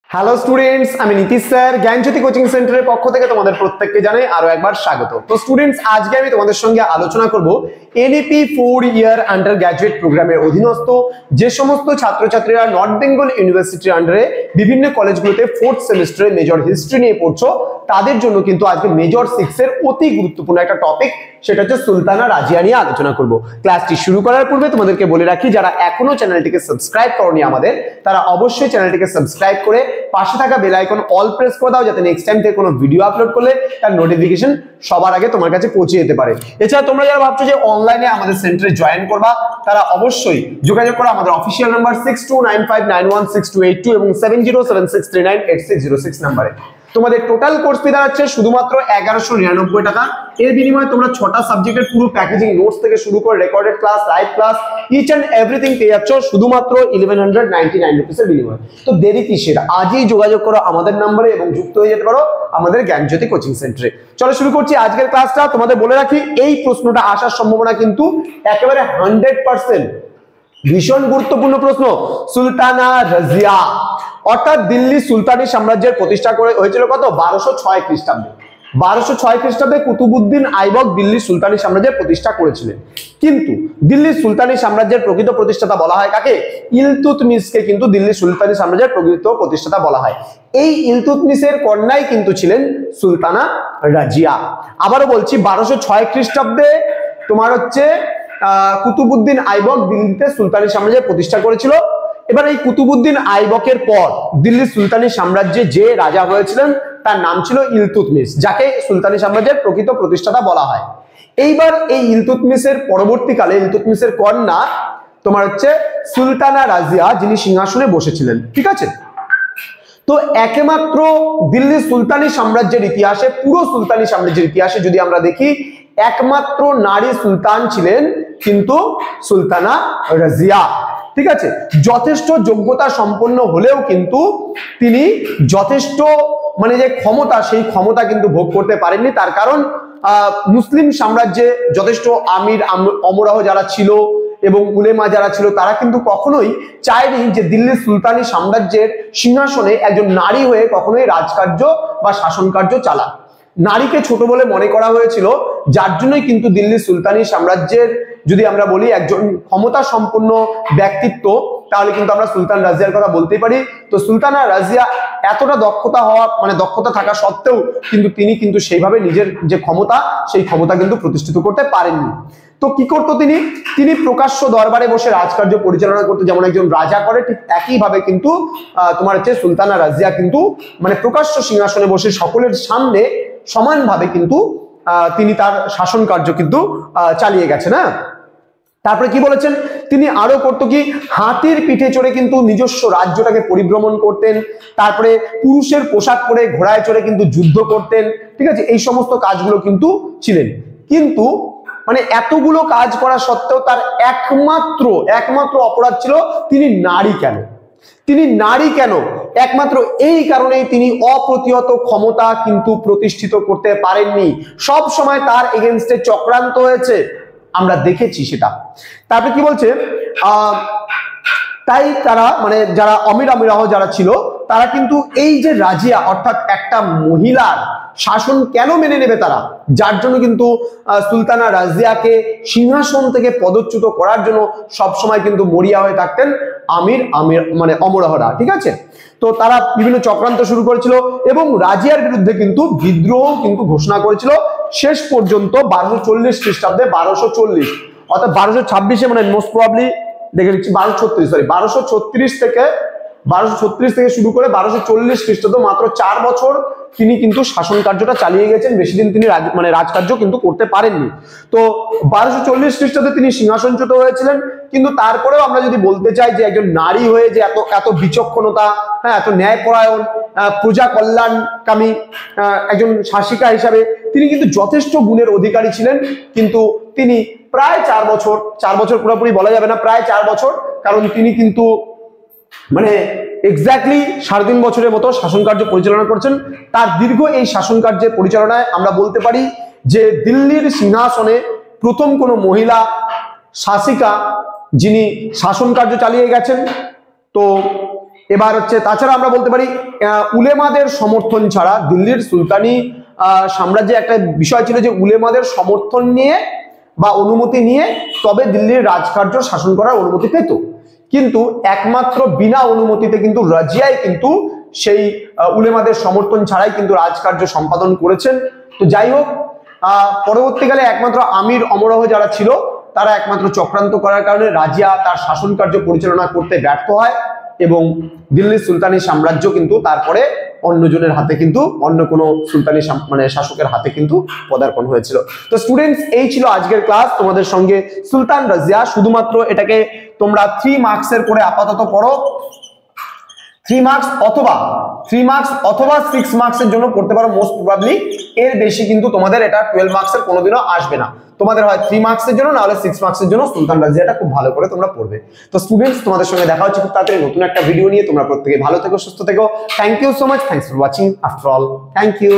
Hello students, আমি Nitish sir জ্ঞানজ্যোতি coaching সেন্টারের পক্ষ থেকে তোমাদের প্রত্যেককে জানাই আরো একবার স্বাগত। তো স্টুডেন্টস, আজকে আমি তোমাদের সঙ্গে আলোচনা করব এনইপি 4 ইয়ার আন্ডার গ্র্যাজুয়েট প্রোগ্রামের অধীনস্থ যে সমস্ত ছাত্রছাত্রীরা নর্থ বেঙ্গল ইউনিভার্সিটির আন্ডারে বিভিন্ন কলেজগুলোতে 4th সেমিস্টারে মেজর হিস্ট্রি নিয়ে পড়ছো, তাদের জন্য কিন্তু আজকে মেজর 6 এর অতি গুরুত্বপূর্ণ একটা টপিক, সেটা হচ্ছে সুলতানা রাজিয়া নিয়ে আলোচনা করব। ক্লাসটি শুরু করার পূর্বে তোমাদেরকে বলে রাখি, যারা এখনো চ্যানেলটিকে সাবস্ক্রাইব করনি আমাদের, তারা অবশ্যই চ্যানেলটিকে সাবস্ক্রাইব করে পাশে থাকা বেল আইকন অল প্রেস করে দাও, যাতে নেক্সট টাইম থেকে কোনো ভিডিও আপলোড করলে তার নোটিফিকেশন সবার আগে তোমার কাছে পৌঁছে যেতে পারে। এছাড়া তোমরা যারা ভাবছো যে অনলাইনে আমাদের সেন্টারে জয়েন করবা, তারা অবশ্যই যোগাযোগ করো আমাদের অফিসিয়াল নাম্বার 6295916282 এবং 7076398606 নাম্বারে। তোমাদের টোটাল কোর্স ফি দাঁড়াচ্ছে শুধুমাত্র 1199 টাকা। এর বিনিময়ে তোমরা 6টা সাবজেক্টের পুরো প্যাকেজিং নোটস থেকে শুরু করে recorded class, live class, each and everything পেয়ে যাচ্ছ শুধুমাত্র 1199 রুপিসের বিনিময়ে। তো দেরি কিসের, আজই যোগাযোগ করো আমাদের নম্বরে এবং যুক্ত হয়ে যেতে পারো আমাদের জ্ঞানজ্যোতি কোচিং সেন্টারে। চলো শুরু করছি আজকের ক্লাসটা। তোমাদের বলে রাখি, এই প্রশ্নটা আসার সম্ভাবনা কিন্তু একেবারে 100%। ভীষণ গুরুত্বপূর্ণ প্রশ্ন। সুলতানা রাজিয়া অর্থাৎ দিল্লি সুলতানি সাম্রাজ্যের প্রতিষ্ঠা করে হয়েছিল কত? 1206 খ্রিস্টাব্দে। 1206 খ্রিস্টাব্দে কুতুবউদ্দিন আইবক দিল্লি সুলতানি সাম্রাজ্যের প্রতিষ্ঠা করেছিলেন। কিন্তু দিল্লি সুলতানি সাম্রাজ্যের প্রকৃত প্রতিষ্ঠাতা বলা হয় কাকে? ইলতুৎমিশকে কিন্তু দিল্লি সুলতানি সাম্রাজ্যের প্রকৃত প্রতিষ্ঠাতা বলা হয়। এই ইলতুৎমিশের কন্যাই কিন্তু ছিলেন সুলতানা রাজিয়া। আবারও বলছি, 1206 খ্রিস্টাব্দে তোমার হচ্ছে কুতুবউদ্দিন আইবক দিল্লিতে সুলতানি সাম্রাজ্যের প্রতিষ্ঠা করেছিল। এবার এই কুতুবউদ্দিন আইবকের পর দিল্লি সুলতানি সাম্রাজ্যে যে রাজা হয়েছিলেন তার নাম ছিল ইলতুৎমিশ, যাকে সুলতানি সাম্রাজ্যের প্রকৃত প্রতিষ্ঠাতা বলা হয়। এইবার এই ইলতুৎমিশের পরবর্তীকালে ইলতুৎমিশের কন্যা তোমার হচ্ছে সুলতানা রাজিয়া, যিনি সিংহাসনে বসেছিলেন। ঠিক আছে, তো একমাত্র দিল্লি সুলতানি সাম্রাজ্যের ইতিহাসে, পুরো সুলতানি সাম্রাজ্যের ইতিহাসে যদি আমরা দেখি, একমাত্র নারী সুলতান ছিলেন কিন্তু সুলতানা রাজিয়া। ঠিক আছে, যথেষ্ট যোগ্যতা সম্পন্ন হলেও কিন্তু তিনি যথেষ্ট যে ক্ষমতা, সেই ক্ষমতা কিন্তু ভোগ করতে পারেননি। তার কারণ মুসলিম সাম্রাজ্যে যথেষ্ট আমির অমরাহ যারা ছিল এবং উলেমা যারা ছিল, তারা কিন্তু কখনোই চায়নি যে দিল্লি সুলতানি সাম্রাজ্যের সিংহাসনে একজন নারী হয়ে কখনোই রাজকার্য বা শাসন কার্য চালান। নারীকে ছোট বলে মনে করা হয়েছিল, যার জন্যই কিন্তু দিল্লি সুলতানি সাম্রাজ্যের, যদি আমরা বলি একজন ক্ষমতা সম্পন্ন ব্যক্তিত্ব, তাহলে কিন্তু আমরা সুলতান রাজিয়ার কথা বলতেই পারি। তো সুলতানা রাজিয়া এতটা দক্ষতা থাকা সত্ত্বেও কিন্তু তিনি কিন্তু সেইভাবে নিজের যে ক্ষমতা, সেই ক্ষমতা কিন্তু প্রতিষ্ঠিত করতে পারেননি। তো কি করতো তিনি প্রকাশ্য দরবারে বসে রাজকার্য পরিচালনা করতে যেমন একজন রাজা করে, ঠিক একইভাবে কিন্তু তোমার হচ্ছে সুলতানা রাজিয়া কিন্তু প্রকাশ্য সিংহাসনে বসে সকলের সামনে সমানভাবে কিন্তু তিনি তার শাসন কার্য কিন্তু চালিয়ে গেছেন। হ্যাঁ, তারপরে কি বলেছেন, তিনি আরো করতো কি, হাতির পিঠে চড়ে কিন্তু নিজস্ব রাজ্যটাকে পরিভ্রমণ করতেন। তারপরে পুরুষের পোশাক পরে ঘোড়ায় চড়ে কিন্তু যুদ্ধ করতেন। ঠিক আছে, এই সমস্ত কাজগুলো কিন্তু ছিলেন। কিন্তু এতগুলো কাজ করা সত্ত্বেও তার একমাত্র অপরাধ ছিল, তিনি নারী কেন? একমাত্র এই কারণেই তিনি অপ্রতিহত ক্ষমতা কিন্তু প্রতিষ্ঠিত করতে পারেননি। সব সময় তার এগেইনস্টে চক্রান্ত হয়েছে, আমরা দেখেছি সেটা। তারপরে কি বলছে, তাই তারা যারা আমিরাহ যারা ছিল, তারা কিন্তু এই যে রাজিয়া অর্থাৎ একটা মহিলার শাসন কেন মেনে নেবে তারা, যার জন্য কিন্তু সুলতানা রাজিয়াকে সিংহাসন থেকে পদচ্যুত করার জন্য সবসময় কিন্তু মরিয়া হয়ে থাকতেন আমির অমরাহরা। ঠিক আছে, তো তারা বিভিন্ন চক্রান্ত শুরু করেছিল এবং রাজিয়ার বিরুদ্ধে কিন্তু বিদ্রোহ কিন্তু ঘোষণা করেছিল। শেষ পর্যন্ত 1240 খ্রিস্টাব্দে 1240 অর্থাৎ 1226-এ মোস্ট প্রবাবলি দেখে নিচ্ছি, 1236 থেকে শুরু করে 1240 খ্রিস্টাব্দ, মাত্র 4 বছর তিনি কিন্তু শাসন কার্যটা চালিয়ে গেছেন। বেশি দিন তিনি রাজকার্য কিন্তু করতে পারেননি। তো 1240 খ্রিস্টাব্দে তিনি সিংহাসনচ্যুত হয়েছিলেন। কিন্তু তারপরেও আমরা যদি বলতে চাই যে একজন নারী হয়ে যে এত বিচক্ষণতা, হ্যাঁ, এত ন্যায়পরায়ণ, প্রজা কল্যাণকামী একজন শাসিকা হিসাবে তিনি কিন্তু যথেষ্ট গুণের অধিকারী ছিলেন। কিন্তু তিনি প্রায় 4 বছর পুরোপুরি বলা যাবে না, প্রায় 4 বছর, কারণ তিনি কিন্তু এক্স্যাক্টলি 3.5 বছরের মতো শাসন কার্য পরিচালনা করছেন। তার দীর্ঘ এই শাসন কার্যের পরিচালনায় আমরা বলতে পারি যে দিল্লির সিংহাসনে প্রথম কোনো মহিলা শাসিকা যিনি শাসন কার্য চালিয়ে গেছেন। তো এবার হচ্ছে তাছাড়া আমরা বলতে পারি উলেমাদের সমর্থন ছাড়া দিল্লির সুলতানি সাম্রাজ্যে একটা বিষয় ছিল যে উলেমাদের সমর্থন নিয়ে বা অনুমতি নিয়ে তবে দিল্লির রাজকার্য শাসন করার অনুমতি পেত, কিন্তু একমাত্র বিনা অনুমতিতে কিন্তু রাজিয়াই কিন্তু সেই উলেমাদের সমর্থন ছাড়াই কিন্তু রাজকার্য সম্পাদন করেছেন। তো যাই হোক, পরবর্তীকালে একমাত্র আমির অমরাহ যারা ছিল তারা একমাত্র চক্রান্ত করার কারণে রাজিয়া তার শাসন কার্য পরিচালনা করতে ব্যর্থ হয় এবং দিল্লির সুলতানি সাম্রাজ্য কিন্তু তারপরে অন্যজনের হাতে কিন্তু অন্য কোনো সুলতানি মানে শাসকের হাতে কিন্তু পদার্পণ হয়েছিল। তো স্টুডেন্টস, এই ছিল আজকের ক্লাস তোমাদের সঙ্গে সুলতান রাজিয়া। শুধুমাত্র এটাকে তোমরা 3 মার্কসের করে আপাতত পড়ো, 3 মার্কস অথবা 6 মার্কসের জন্য পড়তে পারো মোস্ট প্রবাবলি। এর বেশি কিন্তু তোমাদের এটা 12 মার্কসের কোনোদিনও আসবে না। তোমাদের হয় 3 মার্কসের জন্য, না হলে 6 মার্কসের জন্য সুলতান রাজিয়াটা খুব ভালো করে তোমরা পড়বে। তো স্টুডেন্টস, তোমাদের সঙ্গে দেখা হচ্ছে খুব তাড়াতাড়ি নতুন একটা ভিডিও নিয়ে। তোমরা প্রত্যেকে ভালো থেকো, সুস্থ থেকো। Thank you so much, thanks for watching after all, thank you.